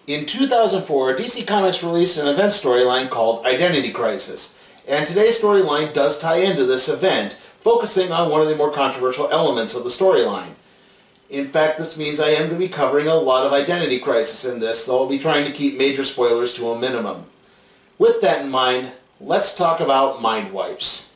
In 2004, DC Comics released an event storyline called Identity Crisis, and today's storyline does tie into this event, focusing on one of the more controversial elements of the storyline. In fact, this means I am going to be covering a lot of Identity Crisis in this, though I'll be trying to keep major spoilers to a minimum. With that in mind, let's talk about mind wipes.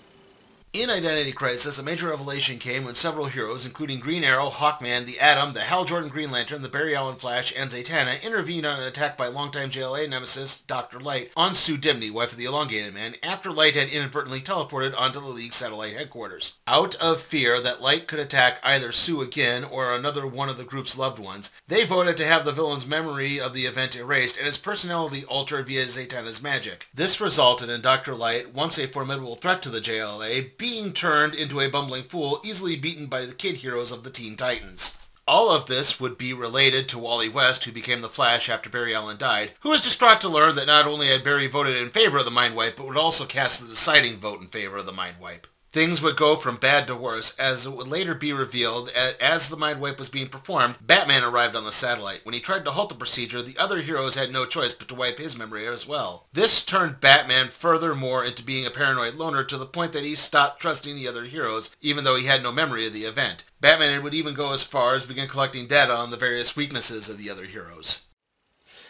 In Identity Crisis, a major revelation came when several heroes, including Green Arrow, Hawkman, the Atom, the Hal Jordan Green Lantern, the Barry Allen Flash, and Zatanna, intervened on an attack by longtime JLA nemesis Dr. Light on Sue Dibney, wife of the Elongated Man, after Light had inadvertently teleported onto the League's satellite headquarters. Out of fear that Light could attack either Sue again or another one of the group's loved ones, they voted to have the villain's memory of the event erased and his personality altered via Zatanna's magic. This resulted in Dr. Light, once a formidable threat to the JLA, being turned into a bumbling fool, easily beaten by the kid heroes of the Teen Titans. All of this would be related to Wally West, who became the Flash after Barry Allen died, who was distraught to learn that not only had Barry voted in favor of the Mind Wipe, but would also cast the deciding vote in favor of the Mind Wipe. Things would go from bad to worse, as it would later be revealed as the Mind Wipe was being performed, Batman arrived on the satellite. When he tried to halt the procedure, the other heroes had no choice but to wipe his memory as well. This turned Batman furthermore into being a paranoid loner to the point that he stopped trusting the other heroes, even though he had no memory of the event. Batman would even go as far as begin collecting data on the various weaknesses of the other heroes.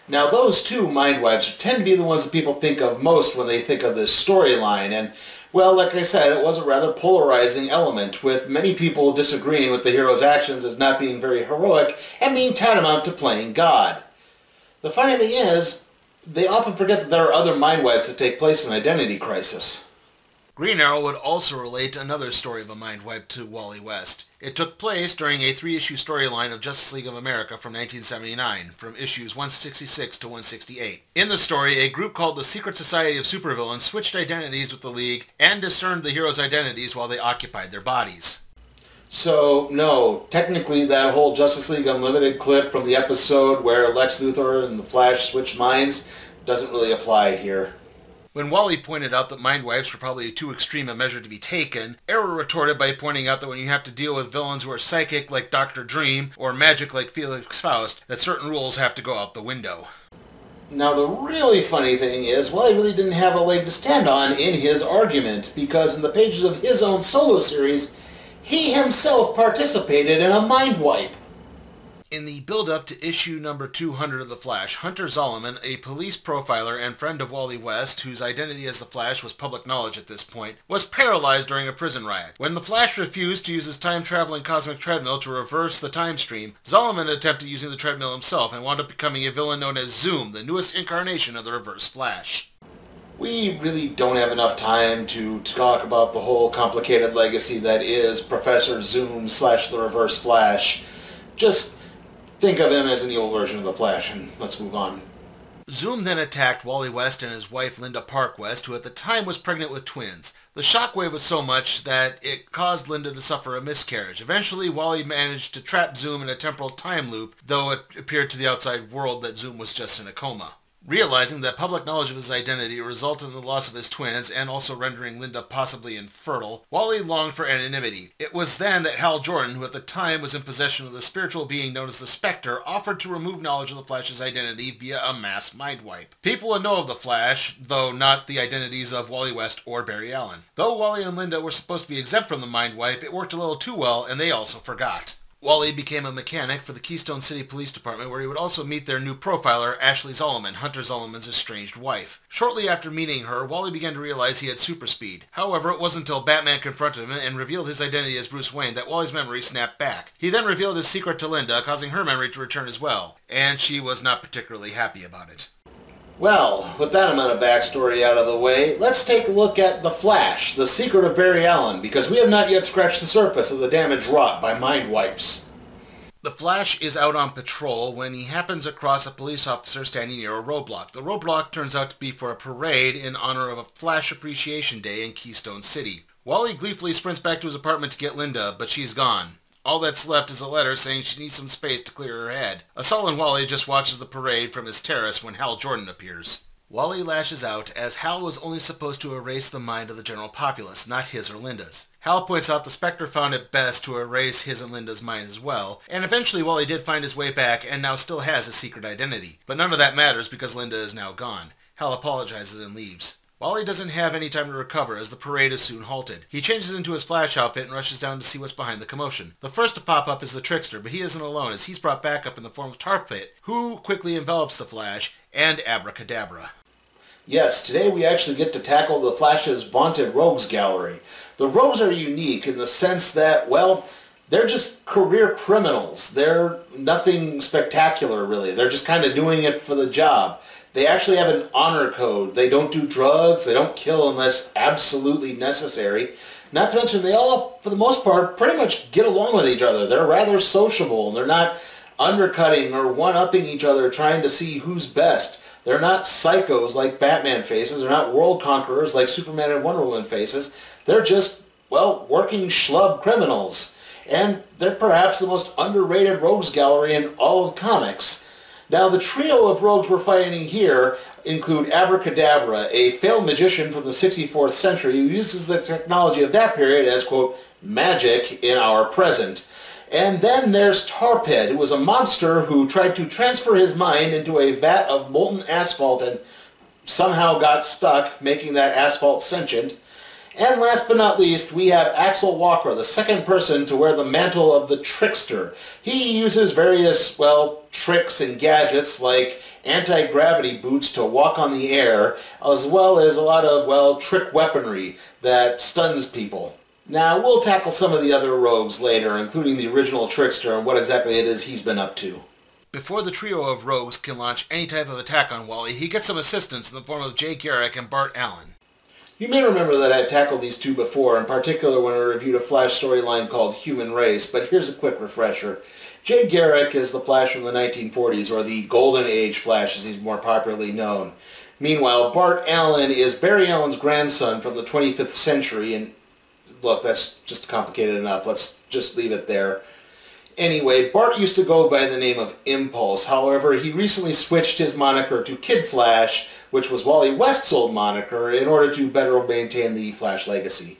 Now those two mind wipes tend to be the ones that people think of most when they think of this storyline, and well, like I said, it was a rather polarizing element, with many people disagreeing with the hero's actions as not being very heroic and being tantamount to playing God. The funny thing is, they often forget that there are other mind wipes that take place in Identity Crisis. Green Arrow would also relate another story of a mind wipe to Wally West. It took place during a 3-issue storyline of Justice League of America from 1979, from issues 166 to 168. In the story, a group called the Secret Society of Supervillains switched identities with the League and discerned the heroes' identities while they occupied their bodies. So, no, technically that whole Justice League Unlimited clip from the episode where Lex Luthor and the Flash switched minds doesn't really apply here. When Wally pointed out that mind wipes were probably too extreme a measure to be taken, Arrow retorted by pointing out that when you have to deal with villains who are psychic like Dr. Dream or magic like Felix Faust, that certain rules have to go out the window. Now the really funny thing is, Wally really didn't have a leg to stand on in his argument, because in the pages of his own solo series, he himself participated in a mind wipe. In the build-up to issue number 200 of The Flash, Hunter Zolomon, a police profiler and friend of Wally West, whose identity as the Flash was public knowledge at this point, was paralyzed during a prison riot. When the Flash refused to use his time-traveling cosmic treadmill to reverse the time stream, Zolomon attempted using the treadmill himself and wound up becoming a villain known as Zoom, the newest incarnation of the Reverse Flash. We really don't have enough time to talk about the whole complicated legacy that is Professor Zoom / the Reverse Flash. Just think of him as an evil version of the Flash, and let's move on. Zoom then attacked Wally West and his wife Linda Park West, who at the time was pregnant with twins. The shockwave was so much that it caused Linda to suffer a miscarriage. Eventually, Wally managed to trap Zoom in a temporal time loop, though it appeared to the outside world that Zoom was just in a coma. Realizing that public knowledge of his identity resulted in the loss of his twins and also rendering Linda possibly infertile, Wally longed for anonymity. It was then that Hal Jordan, who at the time was in possession of the spiritual being known as the Spectre, offered to remove knowledge of the Flash's identity via a mass mind wipe. People would know of the Flash, though not the identities of Wally West or Barry Allen. Though Wally and Linda were supposed to be exempt from the mind wipe, it worked a little too well and they also forgot. Wally became a mechanic for the Keystone City Police Department, where he would also meet their new profiler, Ashley Zolomon, Hunter Zolomon's estranged wife. Shortly after meeting her, Wally began to realize he had super speed. However, it wasn't until Batman confronted him and revealed his identity as Bruce Wayne that Wally's memory snapped back. He then revealed his secret to Linda, causing her memory to return as well, and she was not particularly happy about it. Well, with that amount of backstory out of the way, let's take a look at The Flash, the secret of Barry Allen, because we have not yet scratched the surface of the damage wrought by mind wipes. The Flash is out on patrol when he happens across a police officer standing near a roadblock. The roadblock turns out to be for a parade in honor of a Flash Appreciation Day in Keystone City. Wally gleefully sprints back to his apartment to get Linda, but she's gone. All that's left is a letter saying she needs some space to clear her head. A sullen Wally just watches the parade from his terrace when Hal Jordan appears. Wally lashes out as Hal was only supposed to erase the mind of the general populace, not his or Linda's. Hal points out the Spectre found it best to erase his and Linda's minds as well, and eventually Wally did find his way back and now still has a secret identity. But none of that matters because Linda is now gone. Hal apologizes and leaves. Wally doesn't have any time to recover as the parade is soon halted. He changes into his Flash outfit and rushes down to see what's behind the commotion. The first to pop up is the Trickster, but he isn't alone as he's brought back up in the form of Tar Pit, who quickly envelops the Flash and Abracadabra. Yes, today we actually get to tackle the Flash's vaunted Rogues Gallery. The Rogues are unique in the sense that, well, they're just career criminals. They're nothing spectacular, really. They're just kind of doing it for the job. They actually have an honor code. They don't do drugs. They don't kill unless absolutely necessary. Not to mention, they all, for the most part, pretty much get along with each other. They're rather sociable, and they're not undercutting or one-upping each other trying to see who's best. They're not psychos like Batman faces. They're not world conquerors like Superman and Wonder Woman faces. They're just, well, working schlub criminals. And they're perhaps the most underrated rogues gallery in all of comics. Now, the trio of rogues we're fighting here include Abracadabra, a failed magician from the 64th century who uses the technology of that period as, quote, magic in our present. And then there's Tar Pit, who was a monster who tried to transfer his mind into a vat of molten asphalt and somehow got stuck, making that asphalt sentient. And last but not least, we have Axel Walker, the second person to wear the mantle of the Trickster. He uses various, well, tricks and gadgets like anti-gravity boots to walk on the air, as well as a lot of, well, trick weaponry that stuns people. Now, we'll tackle some of the other rogues later, including the original Trickster and what exactly it is he's been up to. Before the trio of rogues can launch any type of attack on Wally, he gets some assistance in the form of Jay Garrick and Bart Allen. You may remember that I've tackled these two before, in particular when I reviewed a Flash storyline called Human Race, but here's a quick refresher. Jay Garrick is the Flash from the 1940s, or the Golden Age Flash as he's more popularly known. Meanwhile, Bart Allen is Barry Allen's grandson from the 25th century, and look, that's just complicated enough. Let's just leave it there. Anyway, Bart used to go by the name of Impulse. However, he recently switched his moniker to Kid Flash, which was Wally West's old moniker, in order to better maintain the Flash legacy.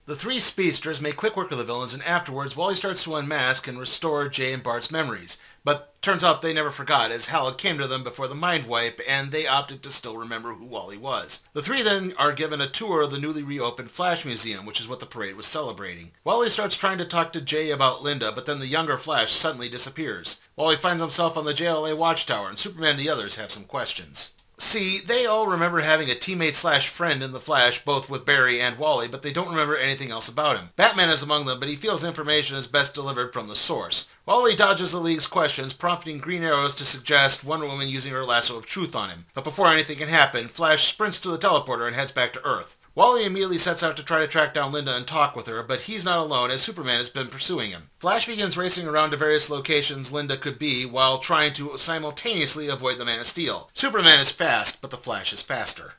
The three speedsters make quick work of the villains, and afterwards Wally starts to unmask and restore Jay and Bart's memories. But turns out they never forgot, as Hal came to them before the mind wipe, and they opted to still remember who Wally was. The three then are given a tour of the newly reopened Flash Museum, which is what the parade was celebrating. Wally starts trying to talk to Jay about Linda, but then the younger Flash suddenly disappears. Wally finds himself on the JLA watchtower, and Superman and the others have some questions. See, they all remember having a teammate/friend in the Flash, both with Barry and Wally, but they don't remember anything else about him. Batman is among them, but he feels information is best delivered from the source. Wally dodges the League's questions, prompting Green Arrows to suggest Wonder Woman using her lasso of truth on him. But before anything can happen, Flash sprints to the teleporter and heads back to Earth. Wally immediately sets out to try to track down Linda and talk with her, but he's not alone as Superman has been pursuing him. Flash begins racing around to various locations Linda could be while trying to simultaneously avoid the Man of Steel. Superman is fast, but the Flash is faster.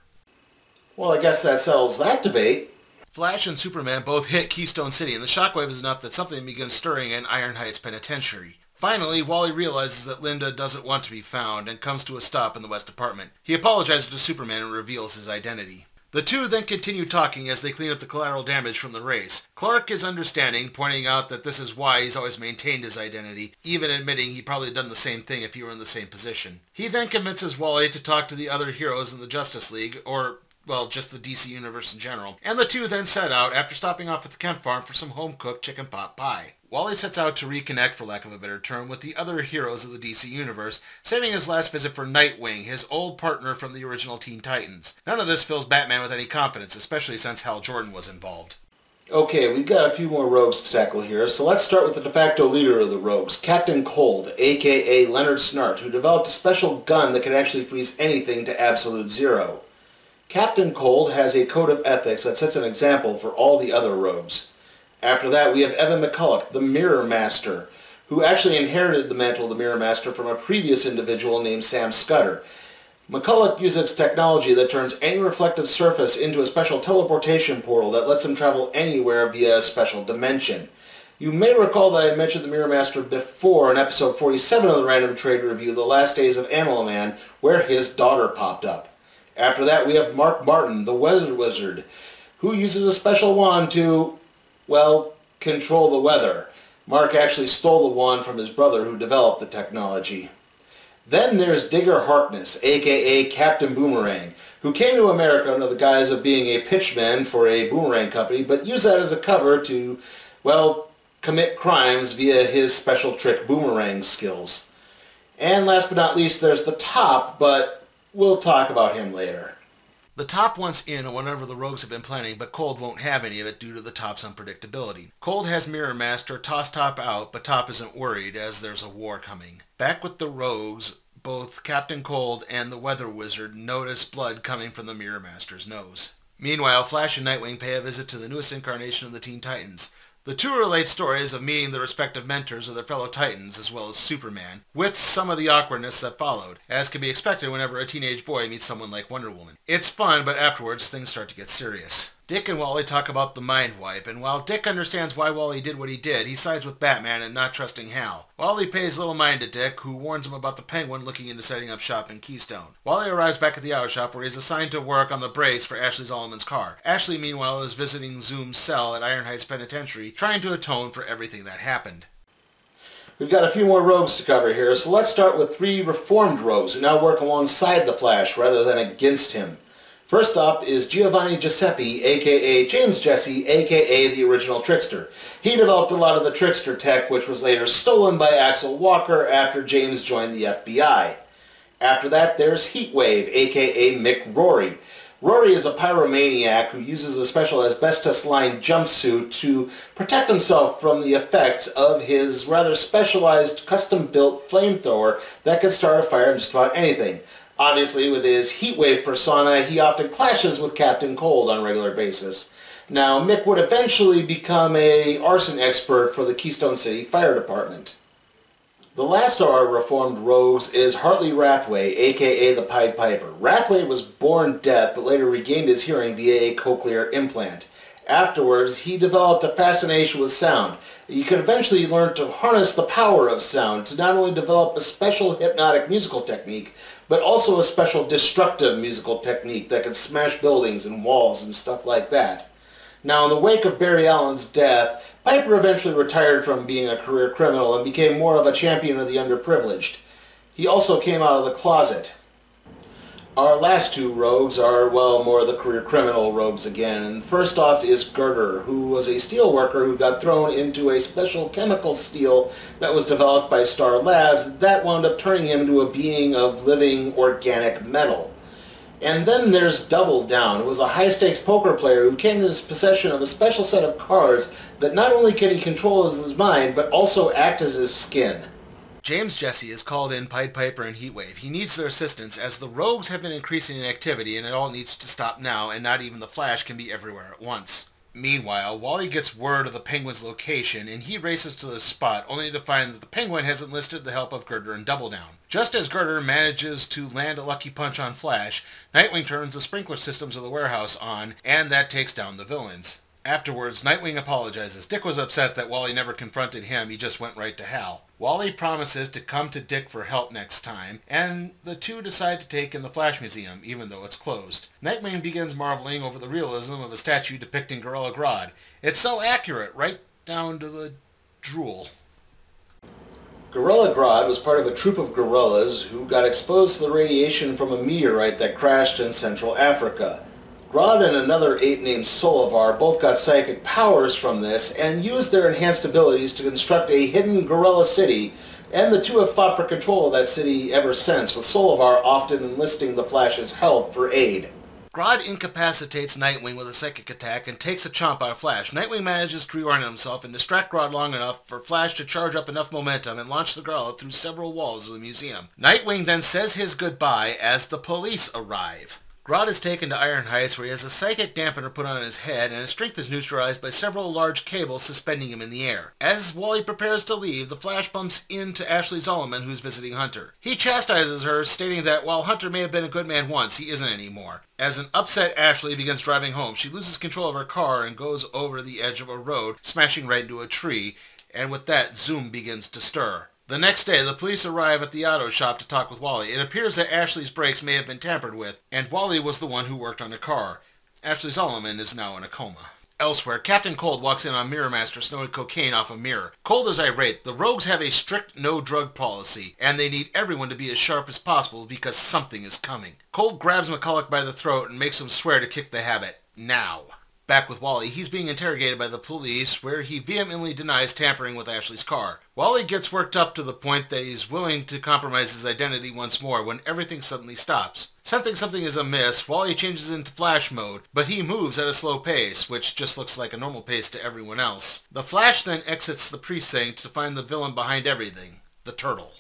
Well, I guess that settles that debate. Flash and Superman both hit Keystone City, and the shockwave is enough that something begins stirring in Iron Heights Penitentiary. Finally, Wally realizes that Linda doesn't want to be found and comes to a stop in the West Department. He apologizes to Superman and reveals his identity. The two then continue talking as they clean up the collateral damage from the race. Clark is understanding, pointing out that this is why he's always maintained his identity, even admitting he'd probably done the same thing if he were in the same position. He then convinces Wally to talk to the other heroes in the Justice League, or, well, just the DC Universe in general, and the two then set out after stopping off at the Kemp farm for some home-cooked chicken pot pie. Wally sets out to reconnect, for lack of a better term, with the other heroes of the DC Universe, saving his last visit for Nightwing, his old partner from the original Teen Titans. None of this fills Batman with any confidence, especially since Hal Jordan was involved. Okay, we've got a few more rogues to tackle here, so let's start with the de facto leader of the rogues, Captain Cold, aka Leonard Snart, who developed a special gun that could actually freeze anything to absolute zero. Captain Cold has a code of ethics that sets an example for all the other rogues. After that, we have Evan McCulloch, the Mirror Master, who actually inherited the mantle of the Mirror Master from a previous individual named Sam Scudder. McCulloch uses technology that turns any reflective surface into a special teleportation portal that lets him travel anywhere via a special dimension. You may recall that I mentioned the Mirror Master before in episode 47 of the Random Trade Review, The Last Days of Animal Man, where his daughter popped up. After that, we have Mark Martin, the Weather Wizard, who uses a special wand to, well, control the weather. Mark actually stole the wand from his brother who developed the technology. Then there's Digger Harkness, aka Captain Boomerang, who came to America under the guise of being a pitchman for a boomerang company, but used that as a cover to, well, commit crimes via his special trick boomerang skills. And last but not least, there's the Top, but we'll talk about him later. The Top wants in on whatever the rogues have been planning, but Cold won't have any of it due to the Top's unpredictability. Cold has Mirror Master toss Top out, but Top isn't worried as there's a war coming. Back with the rogues, both Captain Cold and the Weather Wizard notice blood coming from the Mirror Master's nose. Meanwhile, Flash and Nightwing pay a visit to the newest incarnation of the Teen Titans. The two relate stories of meeting the respective mentors of their fellow Titans, as well as Superman, with some of the awkwardness that followed, as can be expected whenever a teenage boy meets someone like Wonder Woman. It's fun, but afterwards things start to get serious. Dick and Wally talk about the mind wipe, and while Dick understands why Wally did what he did, he sides with Batman and not trusting Hal. Wally pays little mind to Dick, who warns him about the Penguin looking into setting up shop in Keystone. Wally arrives back at the auto shop where he's assigned to work on the brakes for Ashley Zolomond's car. Ashley, meanwhile, is visiting Zoom's cell at Iron Heights Penitentiary, trying to atone for everything that happened. We've got a few more rogues to cover here, so let's start with three reformed rogues who now work alongside the Flash rather than against him. First up is Giovanni Giuseppe, aka James Jesse, aka the original Trickster. He developed a lot of the Trickster tech, which was later stolen by Axel Walker after James joined the FBI. After that, there's Heatwave, aka Mick Rory. Rory is a pyromaniac who uses a special asbestos-lined jumpsuit to protect himself from the effects of his rather specialized custom-built flamethrower that can start a fire in just about anything. Obviously, with his Heatwave persona, he often clashes with Captain Cold on a regular basis. Now, Mick would eventually become an arson expert for the Keystone City Fire Department. The last of our reformed rogues is Hartley Rathway, aka the Pied Piper. Rathway was born deaf, but later regained his hearing via a cochlear implant. Afterwards, he developed a fascination with sound. He could eventually learn to harness the power of sound to not only develop a special hypnotic musical technique, but also a special destructive musical technique that could smash buildings and walls and stuff like that. Now, in the wake of Barry Allen's death, Piper eventually retired from being a career criminal and became more of a champion of the underprivileged. He also came out of the closet. Our last two rogues are, well, more of the career criminal rogues again. And first off is Girder, who was a steel worker who got thrown into a special chemical steel that was developed by Star Labs that wound up turning him into a being of living organic metal. And then there's Double Down, who was a high-stakes poker player who came into possession of a special set of cards that not only can he control as his mind, but also act as his skin. James Jesse is called in Pied Piper and Heatwave. He needs their assistance as the rogues have been increasing in activity and it all needs to stop now, and not even the Flash can be everywhere at once. Meanwhile, Wally gets word of the Penguin's location and he races to the spot only to find that the Penguin has enlisted the help of Girder and Double Down. Just as Girder manages to land a lucky punch on Flash, Nightwing turns the sprinkler systems of the warehouse on and that takes down the villains. Afterwards, Nightwing apologizes. Dick was upset that Wally never confronted him, he just went right to Hal. Wally promises to come to Dick for help next time, and the two decide to take in the Flash Museum, even though it's closed. Nightwing begins marveling over the realism of a statue depicting Gorilla Grodd. It's so accurate, right down to the drool. Gorilla Grodd was part of a troop of gorillas who got exposed to the radiation from a meteorite that crashed in Central Africa. Grodd and another ape named Solivar both got psychic powers from this and used their enhanced abilities to construct a hidden gorilla city, and the two have fought for control of that city ever since, with Solivar often enlisting the Flash's help for aid. Grodd incapacitates Nightwing with a psychic attack and takes a chomp out of Flash. Nightwing manages to reorient himself and distract Grodd long enough for Flash to charge up enough momentum and launch the gorilla through several walls of the museum. Nightwing then says his goodbye as the police arrive. Grodd is taken to Iron Heights where he has a psychic dampener put on his head and his strength is neutralized by several large cables suspending him in the air. As Wally prepares to leave, the Flash bumps into Ashley Zolomon, who's visiting Hunter. He chastises her, stating that while Hunter may have been a good man once, he isn't anymore. As an upset Ashley begins driving home, she loses control of her car and goes over the edge of a road, smashing right into a tree, and with that, Zoom begins to stir. The next day, the police arrive at the auto shop to talk with Wally. It appears that Ashley's brakes may have been tampered with, and Wally was the one who worked on the car. Ashley Solomon is now in a coma. Elsewhere, Captain Cold walks in on Mirror Master snorting cocaine off a mirror. Cold is irate. The rogues have a strict no-drug policy, and they need everyone to be as sharp as possible because something is coming. Cold grabs McCulloch by the throat and makes him swear to kick the habit. Now. Back with Wally, he's being interrogated by the police, where he vehemently denies tampering with Ashley's car. Wally gets worked up to the point that he's willing to compromise his identity once more when everything suddenly stops. Sensing something is amiss, Wally changes into Flash mode, but he moves at a slow pace, which just looks like a normal pace to everyone else. The Flash then exits the precinct to find the villain behind everything, the Turtle.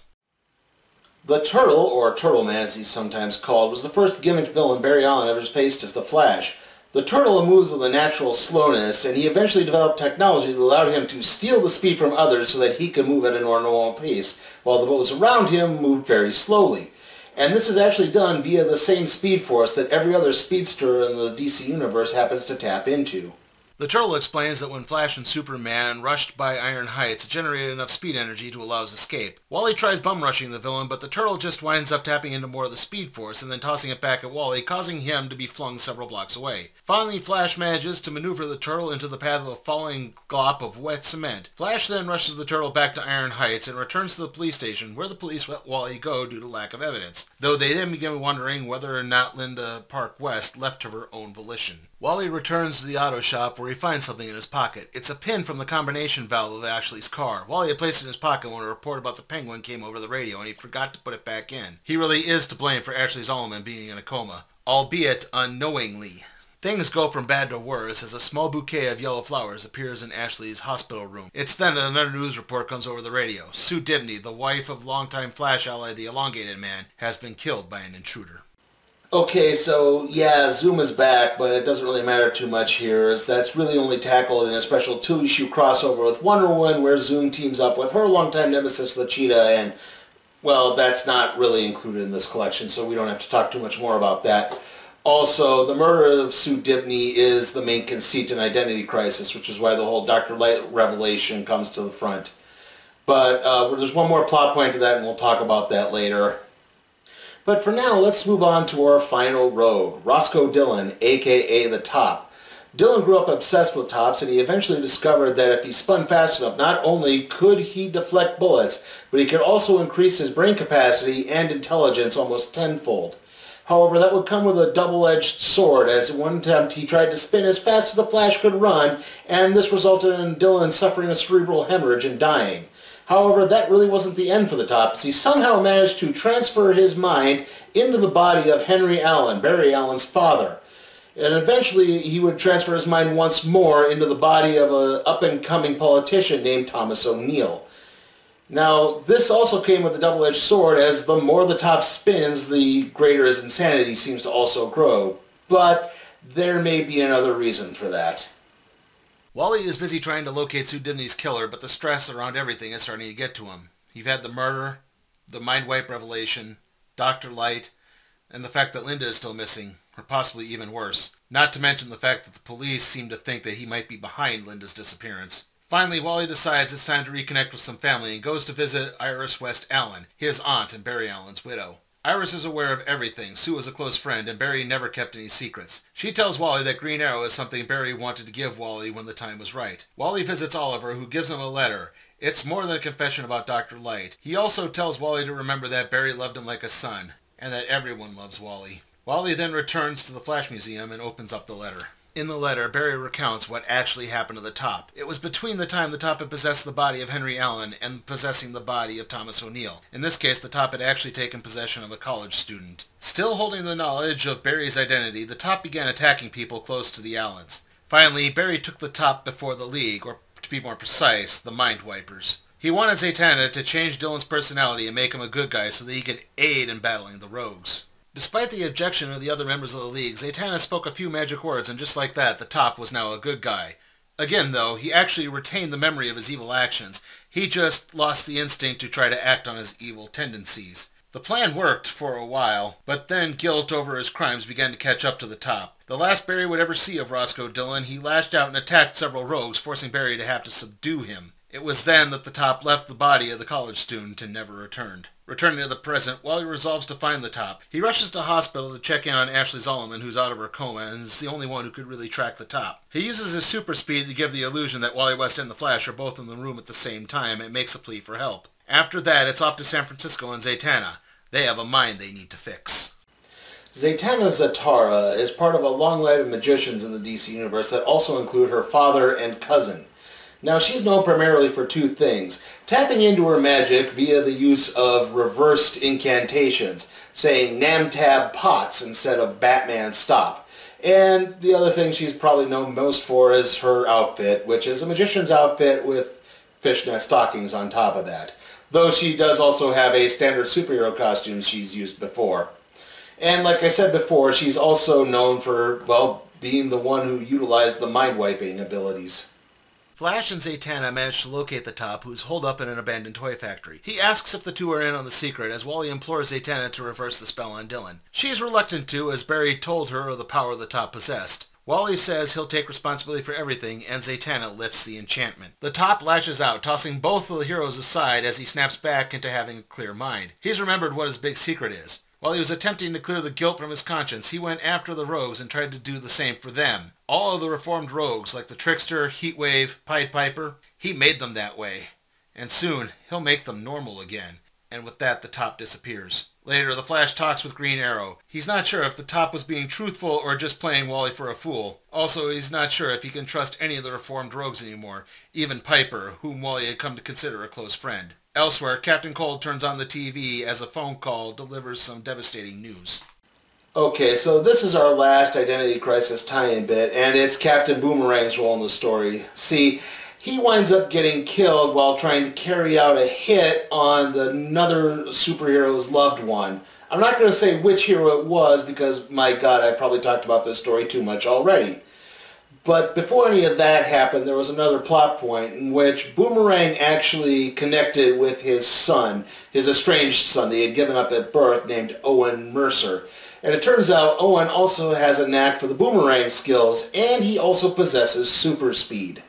The Turtle, or Turtle Man as he's sometimes called, was the first gimmick villain Barry Allen ever faced as the Flash. The Turtle moves with a natural slowness, and he eventually developed technology that allowed him to steal the speed from others so that he could move at a normal pace, while those around him moved very slowly. And this is actually done via the same speed force that every other speedster in the DC Universe happens to tap into. The Turtle explains that when Flash and Superman rushed by Iron Heights, it generated enough speed energy to allow his escape. Wally tries bum-rushing the villain, but the Turtle just winds up tapping into more of the speed force and then tossing it back at Wally, causing him to be flung several blocks away. Finally, Flash manages to maneuver the Turtle into the path of a falling glop of wet cement. Flash then rushes the Turtle back to Iron Heights and returns to the police station, where the police let Wally go due to lack of evidence, though they then begin wondering whether or not Linda Park West left of her own volition. Wally returns to the auto shop where he finds something in his pocket. It's a pin from the combination valve of Ashley's car. Wally had placed it in his pocket when a report about the Penguin came over the radio, and he forgot to put it back in. He really is to blame for Ashley Solomon being in a coma, albeit unknowingly. Things go from bad to worse as a small bouquet of yellow flowers appears in Ashley's hospital room. It's then that another news report comes over the radio. Sue Dibney, the wife of longtime Flash ally the Elongated Man, has been killed by an intruder. Okay, so yeah, Zoom is back, but it doesn't really matter too much here, as that's really only tackled in a special two-issue crossover with Wonder Woman, where Zoom teams up with her longtime nemesis, the Cheetah, and, well, that's not really included in this collection, so we don't have to talk too much more about that. Also, the murder of Sue Dibney is the main conceit in Identity Crisis, which is why the whole Dr. Light revelation comes to the front. But there's one more plot point to that, and we'll talk about that later. But for now, let's move on to our final rogue, Roscoe Dillon, aka the Top. Dillon grew up obsessed with tops, and he eventually discovered that if he spun fast enough, not only could he deflect bullets, but he could also increase his brain capacity and intelligence almost tenfold. However, that would come with a double-edged sword, as in one attempt he tried to spin as fast as the Flash could run, and this resulted in Dillon suffering a cerebral hemorrhage and dying. However, that really wasn't the end for the Top, as he somehow managed to transfer his mind into the body of Henry Allen, Barry Allen's father. And eventually he would transfer his mind once more into the body of an up-and-coming politician named Thomas O'Neill. Now, this also came with a double-edged sword, as the more the Top spins, the greater his insanity seems to also grow. But there may be another reason for that. Wally is busy trying to locate Sue Dibney's killer, but the stress around everything is starting to get to him. You've had the murder, the mind wipe revelation, Dr. Light, and the fact that Linda is still missing, or possibly even worse. Not to mention the fact that the police seem to think that he might be behind Linda's disappearance. Finally, Wally decides it's time to reconnect with some family and goes to visit Iris West Allen, his aunt and Barry Allen's widow. Iris is aware of everything. Sue is a close friend, and Barry never kept any secrets. She tells Wally that Green Arrow is something Barry wanted to give Wally when the time was right. Wally visits Oliver, who gives him a letter. It's more than a confession about Dr. Light. He also tells Wally to remember that Barry loved him like a son, and that everyone loves Wally. Wally then returns to the Flash Museum and opens up the letter. In the letter, Barry recounts what actually happened to the Top. It was between the time the Top had possessed the body of Henry Allen and possessing the body of Thomas O'Neill. In this case, the Top had actually taken possession of a college student. Still holding the knowledge of Barry's identity, the Top began attacking people close to the Allens. Finally, Barry took the Top before the League, or to be more precise, the Mind Wipers. He wanted Zatanna to change Dillon's personality and make him a good guy so that he could aid in battling the rogues. Despite the objection of the other members of the League, Zatanna spoke a few magic words, and just like that, the Top was now a good guy. Again, though, he actually retained the memory of his evil actions. He just lost the instinct to try to act on his evil tendencies. The plan worked for a while, but then guilt over his crimes began to catch up to the Top. The last Barry would ever see of Roscoe Dillon, he lashed out and attacked several rogues, forcing Barry to have to subdue him. It was then that the Top left the body of the college student and never returned. Returning to the present, Wally resolves to find the Top. He rushes to hospital to check in on Ashley Zolliman, who's out of her coma, and is the only one who could really track the Top. He uses his super speed to give the illusion that Wally West and the Flash are both in the room at the same time and makes a plea for help. After that, it's off to San Francisco and Zatanna. They have a mind they need to fix. Zatanna Zatara is part of a long line of magicians in the DC Universe that also include her father and cousin. Now, she's known primarily for two things: tapping into her magic via the use of reversed incantations, saying Namtab Potts instead of Batman Stop. And the other thing she's probably known most for is her outfit, which is a magician's outfit with fishnet stockings on top of that. Though she does also have a standard superhero costume she's used before. And like I said before, she's also known for, well, being the one who utilized the mind-wiping abilities. Flash and Zatanna manage to locate the Top, who's holed up in an abandoned toy factory. He asks if the two are in on the secret, as Wally implores Zatanna to reverse the spell on Dylan. She is reluctant to, as Barry told her of the power the Top possessed. Wally says he'll take responsibility for everything, and Zatanna lifts the enchantment. The Top lashes out, tossing both of the heroes aside as he snaps back into having a clear mind. He's remembered what his big secret is. While he was attempting to clear the guilt from his conscience, he went after the rogues and tried to do the same for them. All of the reformed rogues, like the Trickster, Heatwave, Pied Piper, he made them that way. And soon, he'll make them normal again. And with that, the Top disappears. Later, the Flash talks with Green Arrow. He's not sure if the Top was being truthful or just playing Wally for a fool. Also, he's not sure if he can trust any of the reformed rogues anymore, even Piper, whom Wally had come to consider a close friend. Elsewhere, Captain Cold turns on the TV as a phone call delivers some devastating news. Okay, so this is our last Identity Crisis tie-in bit, and it's Captain Boomerang's role in the story. See, he winds up getting killed while trying to carry out a hit on another superhero's loved one. I'm not going to say which hero it was because, my God, I probably talked about this story too much already. But before any of that happened, there was another plot point in which Boomerang actually connected with his son, his estranged son that he had given up at birth, named Owen Mercer. And it turns out Owen also has a knack for the boomerang skills, and he also possesses super speed.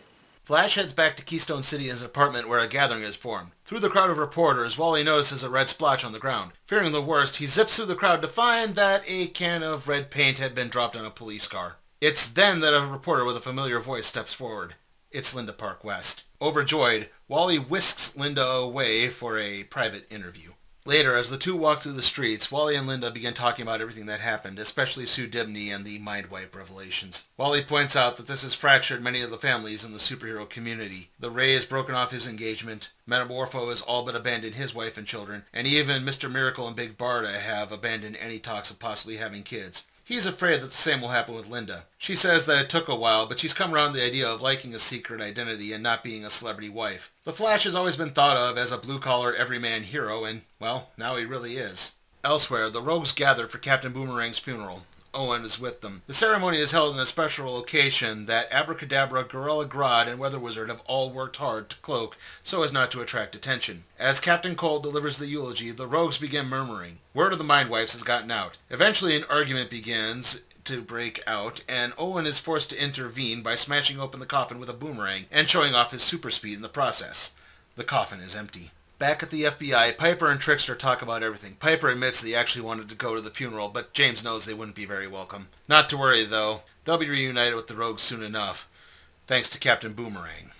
Flash heads back to Keystone City in his apartment where a gathering is formed. Through the crowd of reporters, Wally notices a red splotch on the ground. Fearing the worst, he zips through the crowd to find that a can of red paint had been dropped on a police car. It's then that a reporter with a familiar voice steps forward. It's Linda Park West. Overjoyed, Wally whisks Linda away for a private interview. Later, as the two walk through the streets, Wally and Linda begin talking about everything that happened, especially Sue Dibney and the Mind Wipe revelations. Wally points out that this has fractured many of the families in the superhero community. The Ray has broken off his engagement, Metamorpho has all but abandoned his wife and children, and even Mr. Miracle and Big Barda have abandoned any talks of possibly having kids. He's afraid that the same will happen with Linda. She says that it took a while, but she's come around to the idea of liking a secret identity and not being a celebrity wife. The Flash has always been thought of as a blue-collar, everyman hero, and, well, now he really is. Elsewhere, the rogues gather for Captain Boomerang's funeral. Owen is with them. The ceremony is held in a special location that Abracadabra, Gorilla Grodd, and Weather Wizard have all worked hard to cloak so as not to attract attention. As Captain Cold delivers the eulogy, the rogues begin murmuring. Word of the Mind Wipes has gotten out. Eventually an argument begins to break out, and Owen is forced to intervene by smashing open the coffin with a boomerang and showing off his super speed in the process. The coffin is empty. Back at the FBI, Piper and Trickster talk about everything. Piper admits that he actually wanted to go to the funeral, but James knows they wouldn't be very welcome. Not to worry, though. They'll be reunited with the rogues soon enough, thanks to Captain Boomerang.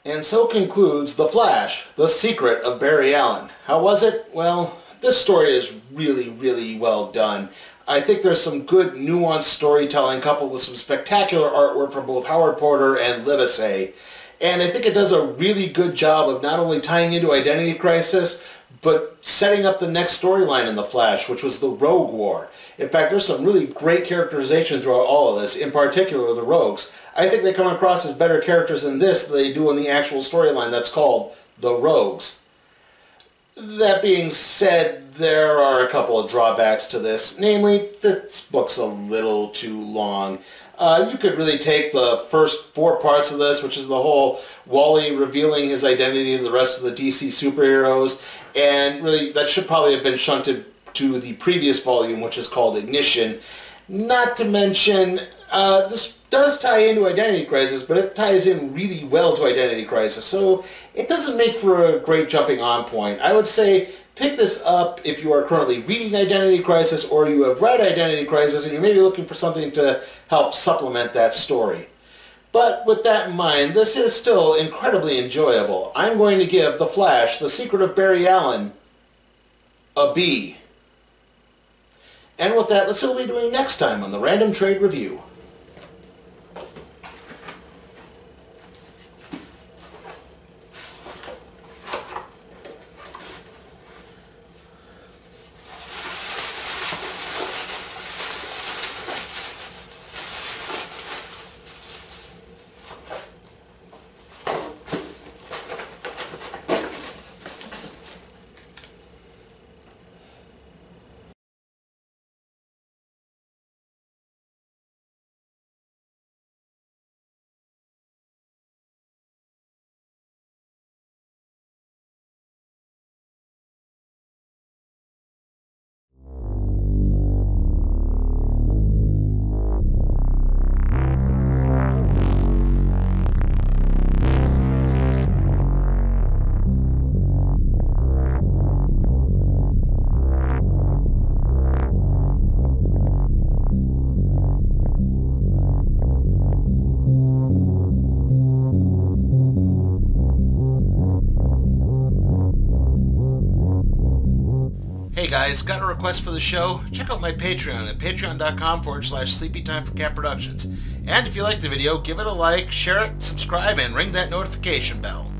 And so concludes The Flash, The Secret of Barry Allen. How was it? Well, this story is really, really well done. I think there's some good nuanced storytelling coupled with some spectacular artwork from both Howard Porter and Livesey. And I think it does a really good job of not only tying into Identity Crisis, but setting up the next storyline in The Flash, which was the Rogue War. In fact, there's some really great characterization throughout all of this, in particular the Rogues. I think they come across as better characters in this than they do in the actual storyline that's called The Rogues. That being said, there are a couple of drawbacks to this. Namely, this book's a little too long. You could really take the first 4 parts of this, which is the whole Wally revealing his identity to the rest of the DC superheroes, and really that should probably have been shunted to the previous volume, which is called Ignition. Not to mention, This does tie into Identity Crisis, but it ties in really well to Identity Crisis, so it doesn't make for a great jumping on point. I would say pick this up if you are currently reading Identity Crisis, or you have read Identity Crisis and you may be looking for something to help supplement that story. But with that in mind, this is still incredibly enjoyable. I'm going to give The Flash, The Secret of Barry Allen, a B. And with that, let's see what we'll be doing next time on the Random Trade Review. Hey guys, got a request for the show? Check out my Patreon at patreon.com/sleepytime4cat productions. And if you like the video, give it a like, share it, subscribe, and ring that notification bell.